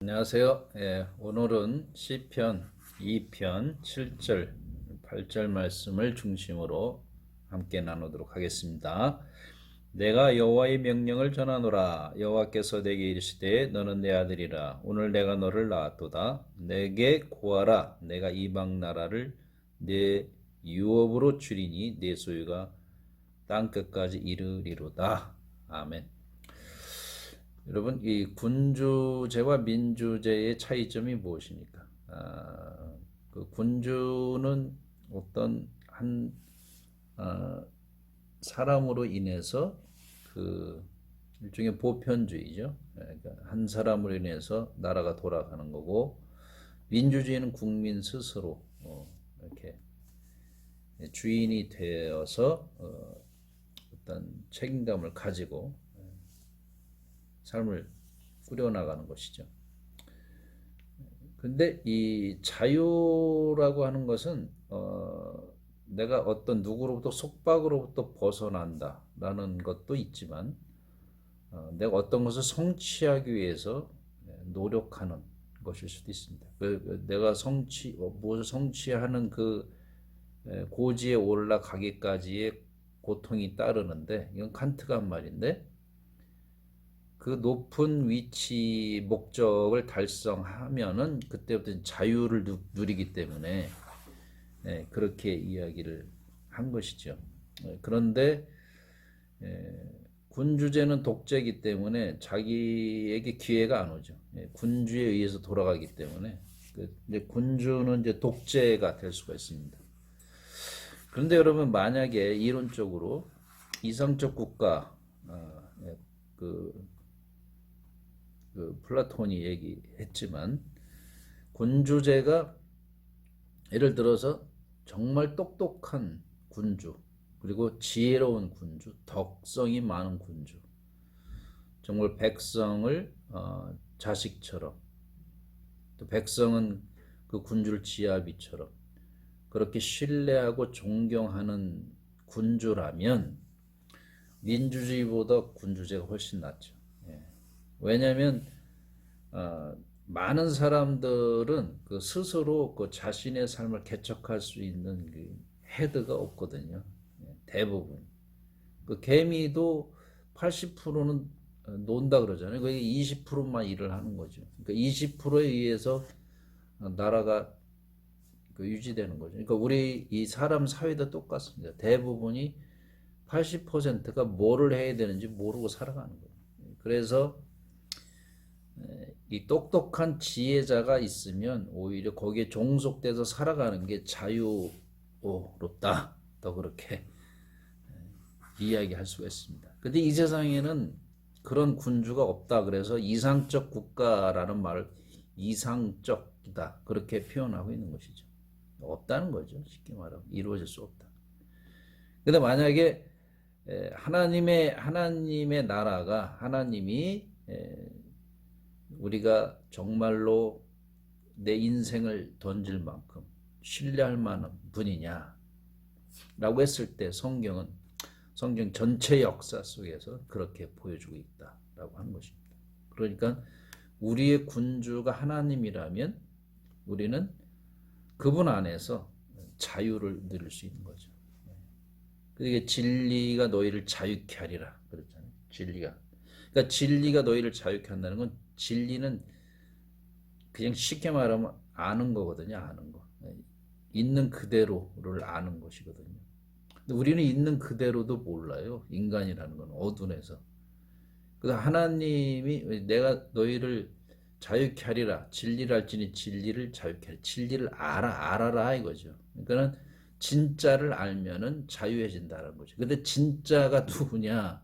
안녕하세요. 오늘은 시편 2편 7절, 8절 말씀을 중심으로 함께 나누도록 하겠습니다. 내가 여호와의 명령을 전하노라. 여호와께서 내게 이르시되 너는 내 아들이라. 오늘 내가 너를 낳았도다. 내게 구하라. 내가 이방 나라를 내 유업으로 주리니 내 소유가 땅끝까지 이르리로다. 아멘. 여러분, 이 군주제와 민주제의 차이점이 무엇입니까? 그 군주는 어떤 한 사람으로 인해서 그 일종의 보편주의죠. 그러니까 한 사람으로 인해서 나라가 돌아가는 거고, 민주주의는 국민 스스로 이렇게 주인이 되어서 어떤 책임감을 가지고 삶을 꾸려나가는 것이죠. 근데 이 자유라고 하는 것은 내가 어떤 누구로부터 속박으로부터 벗어난다라는 것도 있지만 내가 어떤 것을 성취하기 위해서 노력하는 것일 수도 있습니다. 내가 무엇을 성취하는 그 고지에 올라가기까지의 고통이 따르는데, 이건 칸트가 한 말인데, 그 높은 위치 목적을 달성하면은 그때부터 자유를 누리기 때문에 그렇게 이야기를 한 것이죠. 그런데 군주제는 독재이기 때문에 자기에게 기회가 안 오죠. 군주에 의해서 돌아가기 때문에 이제 군주는 이제 독재가 될 수가 있습니다. 그런데 여러분, 만약에 이론적으로 이상적 국가, 그 플라톤이 얘기했지만, 군주제가 예를 들어서 정말 똑똑한 군주, 그리고 지혜로운 군주, 덕성이 많은 군주, 정말 백성을 자식처럼, 또 백성은 그 군주를 지아비처럼 그렇게 신뢰하고 존경하는 군주라면 민주주의보다 군주제가 훨씬 낫죠. 왜냐하면 많은 사람들은 그 스스로 그 자신의 삶을 개척할 수 있는 그 헤드가 없거든요. 대부분. 그 개미도 80%는 논다 그러잖아요. 거기 20%만 일을 하는 거죠. 그러니까 20%에 의해서 나라가 유지되는 거죠. 그러니까 우리 이 사람 사회도 똑같습니다. 대부분이 80%가 뭐를 해야 되는지 모르고 살아가는 거예요. 그래서 이 똑똑한 지혜자가 있으면 오히려 거기에 종속돼서 살아가는 게 자유롭다. 더 그렇게 이야기할 수가 있습니다. 근데 이 세상에는 그런 군주가 없다. 그래서 이상적 국가라는 말을 이상적이다. 그렇게 표현하고 있는 것이죠. 없다는 거죠. 쉽게 말하면 이루어질 수 없다. 근데 만약에 하나님의 나라가, 하나님이 우리가 정말로 내 인생을 던질 만큼 신뢰할 만한 분이냐 라고 했을 때 성경 전체 역사 속에서 그렇게 보여주고 있다라고 하는 것입니다. 그러니까 우리의 군주가 하나님이라면 우리는 그분 안에서 자유를 누릴 수 있는 거죠. 그게 진리가 너희를 자유케 하리라 그랬잖아요. 그러니까 진리가 너희를 자유케 한다는 건, 진리는 그냥 쉽게 말하면 아는 거거든요. 아는 거. 있는 그대로를 아는 것이거든요. 근데 우리는 있는 그대로도 몰라요. 인간이라는 건 어둠에서. 그래서 하나님이 내가 너희를 자유케 하리라. 진리를 알지니 진리를 자유케 하리라. 진리를 알아라 이거죠. 그러니까는 진짜를 알면은 자유해진다는 거죠. 근데 진짜가 누구냐?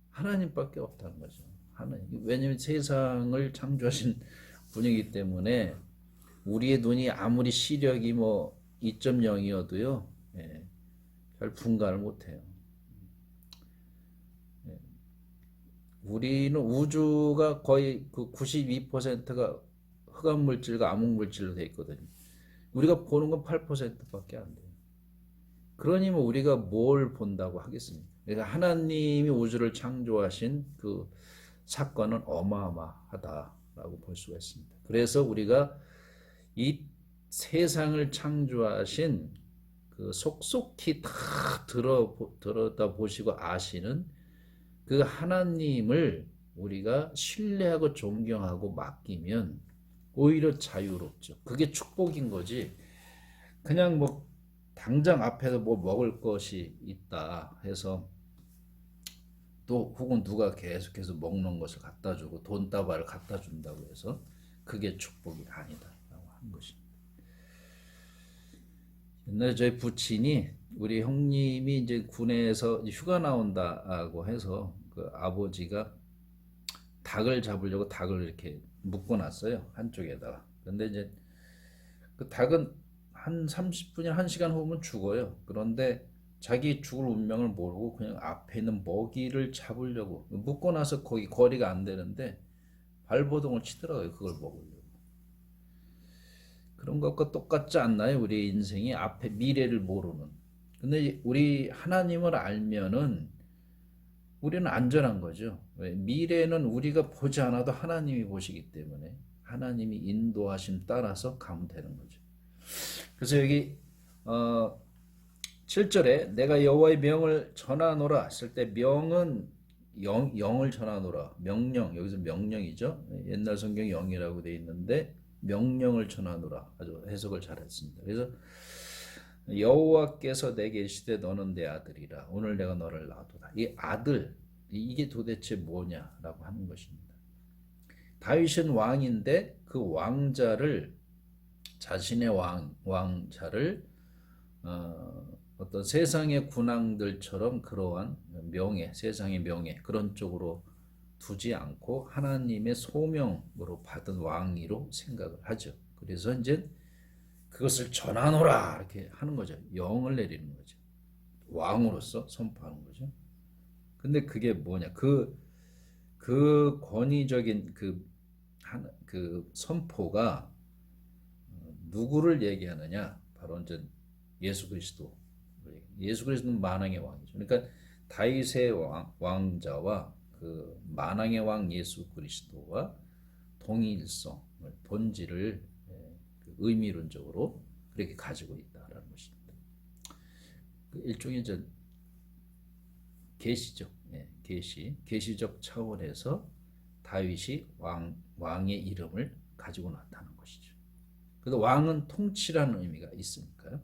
하나님밖에 없다는 거죠. 하나님. 왜냐하면 세상을 창조하신 분이기 때문에 우리의 눈이 아무리 시력이 뭐 2.0이어도요, 잘 분간을 못해요. 우리는 우주가 거의 그 92%가 흑암 물질과 암흑 물질로 되어 있거든요. 우리가 보는 건 8%밖에 안 돼요. 그러니 뭐 우리가 뭘 본다고 하겠습니까? 그러니까 하나님이 우주를 창조하신 그 사건은 어마어마하다라고 라고 볼 수가 있습니다. 그래서 우리가 이 세상을 창조하신 그 속속히 다 들여다 보시고 아시는 그 하나님을 우리가 신뢰하고 존경하고 맡기면 오히려 자유롭죠. 그게 축복인 거지. 그냥 뭐 당장 앞에서 뭐 먹을 것이 있다 해서 또 혹은 누가 계속해서 먹는 것을 갖다 주고 돈다발을 갖다 준다고 해서 그게 축복이 아니다라고 하는 것입니다. 옛날에 저희 부친이 우리 형님이 이제 군에서 휴가 나온다고 해서 그 아버지가 닭을 잡으려고 닭을 이렇게 묶어놨어요. 한쪽에다가. 근데 이제 그 닭은 한 30분이나 1시간 후면 죽어요. 그런데 자기 죽을 운명을 모르고 그냥 앞에 있는 먹이를 잡으려고 묶어놔서 거기 거리가 안 되는데 발버둥을 치더라고요. 그걸 먹으려고. 그런 것과 똑같지 않나요? 우리 인생이 앞에 미래를 모르는. 근데 우리 하나님을 알면은 우리는 안전한 거죠. 왜? 미래는 우리가 보지 않아도 하나님이 보시기 때문에 하나님이 인도하심 따라서 가면 되는 거죠. 그래서 여기 7절에 내가 여호와의 명을 전하노라 했을 때 명은 영을 전하노라. 명령, 여기서 명령이죠. 옛날 성경 영이라고 되어 있는데 명령을 전하노라. 아주 해석을 잘했습니다. 그래서 여호와께서 내게 이르시되 너는 내 아들이라. 오늘 내가 너를 낳았도다. 이 아들, 이게 도대체 뭐냐라고 하는 것입니다. 다윗은 왕인데 그 왕자를 자신의 왕자를 어떤 세상의 군왕들처럼 그러한 명예, 세상의 명예 그런 쪽으로 두지 않고 하나님의 소명으로 받은 왕위로 생각을 하죠. 그래서 이제 그것을 전하노라 이렇게 하는 거죠. 영을 내리는 거죠. 왕으로서 선포하는 거죠. 근데 그게 뭐냐? 그 권위적인 그 선포가 누구를 얘기하느냐? 바로 이제 예수 그리스도. 예수 그리스도는 만왕의 왕이죠. 그러니까 다윗의 왕자와 그 만왕의 왕 예수 그리스도와 동일성을 본질을 의미론적으로 그렇게 가지고 있다라는 것입니다. 일종의 계시죠. 계시적 차원에서 다윗이 왕의 이름을 가지고 나타난 것이죠. 그래서 왕은 통치라는 의미가 있으니까요.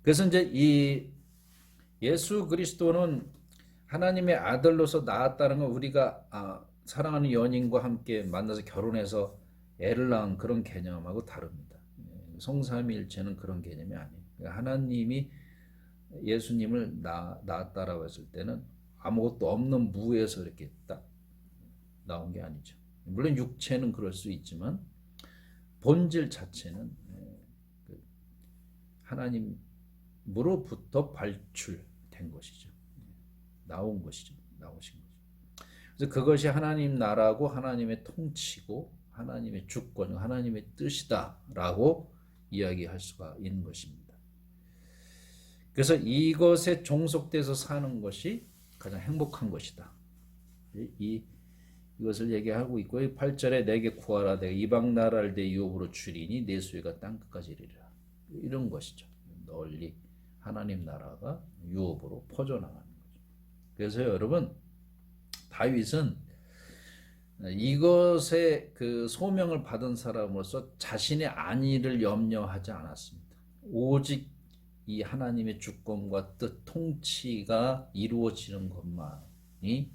그래서 이제 이 예수 그리스도는 하나님의 아들로서 나왔다는 건 우리가 사랑하는 연인과 함께 만나서 결혼해서 애를 낳은 그런 개념하고 다릅니다. 성삼위일체는 그런 개념이 아니에요. 하나님이 예수님을 낳았다라고 했을 때는 아무것도 없는 무에서 이렇게 딱 나온 게 아니죠. 물론 육체는 그럴 수 있지만 본질 자체는 하나님으로부터 발출된 것이죠. 나오신 것이죠. 그래서 그것이 하나님 나라고 하나님의 통치고 하나님의 주권, 하나님의 뜻이다라고 이야기할 수가 있는 것입니다. 그래서 이것에 종속돼서 사는 것이 가장 행복한 것이다. 이것을 얘기하고 있고 8절에 내게 구하라 내가 이방 나라를 내 유업으로 주리니 내 수혜가 땅끝까지 이르리라. 이런 것이죠. 널리 하나님 나라가 유업으로 퍼져나가는 거죠. 그래서 여러분 다윗은 이것에 그 소명을 받은 사람으로서 자신의 안위를 염려하지 않았습니다. 오직 이 하나님의 주권과 뜻, 통치가 이루어지는 것만이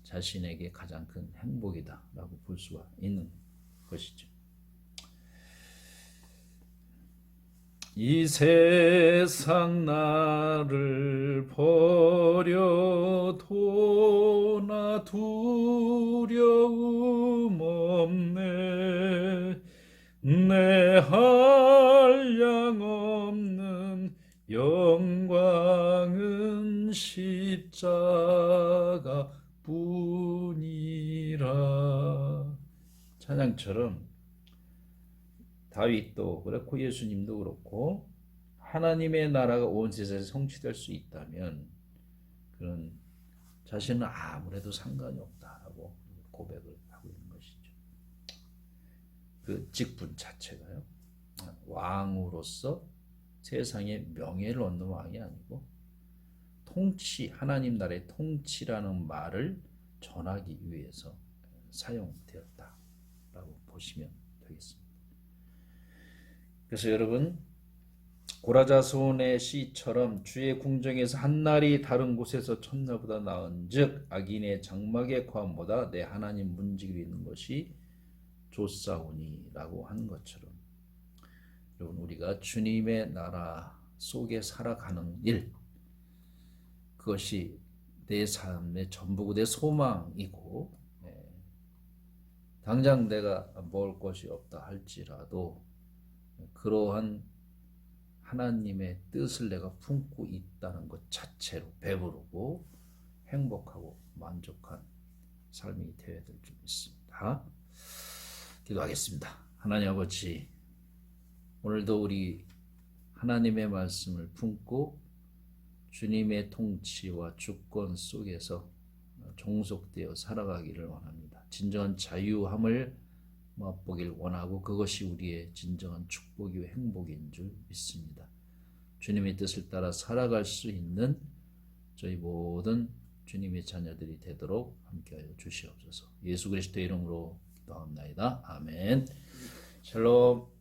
자신에게 가장 큰 행복이다라고 볼 수가 있는 것이죠. 이 세상 나를 버려도 나 두려움 없네 내 한량 없는 영광은 십자가 뿐이라. 찬양처럼 다윗도 그렇고 예수님도 그렇고 하나님의 나라가 온 세상에 성취될 수 있다면 그런 자신은 아무래도 상관이 없다라고 고백을 하고 있는 것이죠. 그 직분 자체가요. 왕으로서 세상에 명예를 얻는 왕이 아니고 통치, 하나님 나라의 통치라는 말을 전하기 위해서 사용되었다라고 보시면 되겠습니다. 그래서 여러분, 고라자손의 시처럼 주의 궁정에서 한날이 다른 곳에서 첫날보다 나은즉 악인의 장막의 과음보다 내 하나님 문지기로 있는 것이 좋사오니라고 하는 것처럼, 여러분, 우리가 주님의 나라 속에 살아가는 일, 그것이 내 삶의 전부고 내 소망이고, 당장 내가 먹을 것이 없다 할지라도 그러한 하나님의 뜻을 내가 품고 있다는 것 자체로 배부르고 행복하고 만족한 삶이 되어야 될 줄 믿습니다. 기도하겠습니다. 하나님 아버지, 오늘도 우리 하나님의 말씀을 품고 주님의 통치와 주권 속에서 종속되어 살아가기를 원합니다. 진정한 자유함을 맛보길 원하고 그것이 우리의 진정한 축복이고 행복인 줄 믿습니다. 주님의 뜻을 따라 살아갈 수 있는 저희 모든 주님의 자녀들이 되도록 함께하여 주시옵소서. 예수 그리스도의 이름으로 기도합니다. 아멘. 샬롬.